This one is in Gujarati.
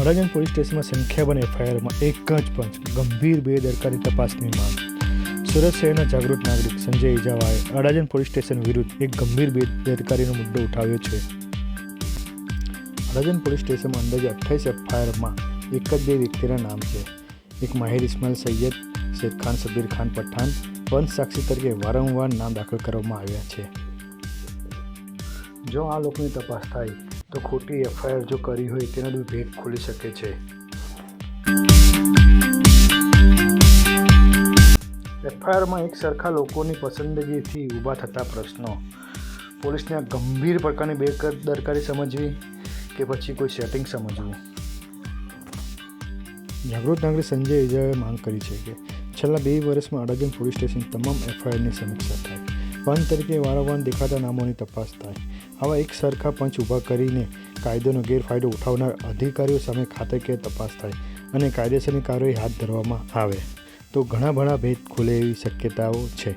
અડાજણ પોલીસ સ્ટેશનમાં સંખ્યાબંધ એફઆઈઆરમાં એક જ પંચ ગંભીર બેદરકારી તપાસની માંગ. સુરત શહેરના જાગૃત નાગરિક સંજય ઇજાવાએ અડાજણ પોલીસ સ્ટેશન વિરુદ્ધ એક ગંભીર બેદરકારીનો મુદ્દો ઉઠાવ્યો છે. અડાજણ પોલીસ સ્ટેશનમાં અંદાજે 28 એફઆઈઆરમાં એક જ બે વ્યક્તિના નામ છે. એક માહિર ઇસ્માઇલ સૈયદ, શેરખાન સબીર ખાન પઠાણ પંચ સાક્ષી તરીકે વારંવાર નામ દાખલ કરવામાં આવ્યા છે. જો આ લોકોની તપાસ થાય તો ખોટી એફઆઈઆર જો કરી હોય તેનો બી ભેદ ખુલી શકે છે. એફઆઈઆરમાં એક સરખા લોકોની પસંદગીથી ઊભા થતા પ્રશ્નો, પોલીસને આ ગંભીર પ્રકારની બેદરકારી સમજવી કે પછી કોઈ સેટિંગ સમજવું. જાગૃત નાગરિક સંજય ઇજાએ માંગ કરી છે કે છેલ્લા 2 વર્ષમાં અડાજણ પોલીસ સ્ટેશન તમામ એફઆઈઆરની સમીક્ષા થાય, પંચ તરીકે વારંવાર દેખાતા નામોની તપાસ થાય. આવા એક સરખા પંચ ઊભા કરીને કાયદોનો ગેરફાયદો ઉઠાવનાર અધિકારીઓ સામે ખાતાકીય તપાસ થાય અને કાયદેસરની કાર્યવાહી હાથ ધરવામાં આવે તો ઘણા ભેદ ખુલે એવી શક્યતાઓ છે.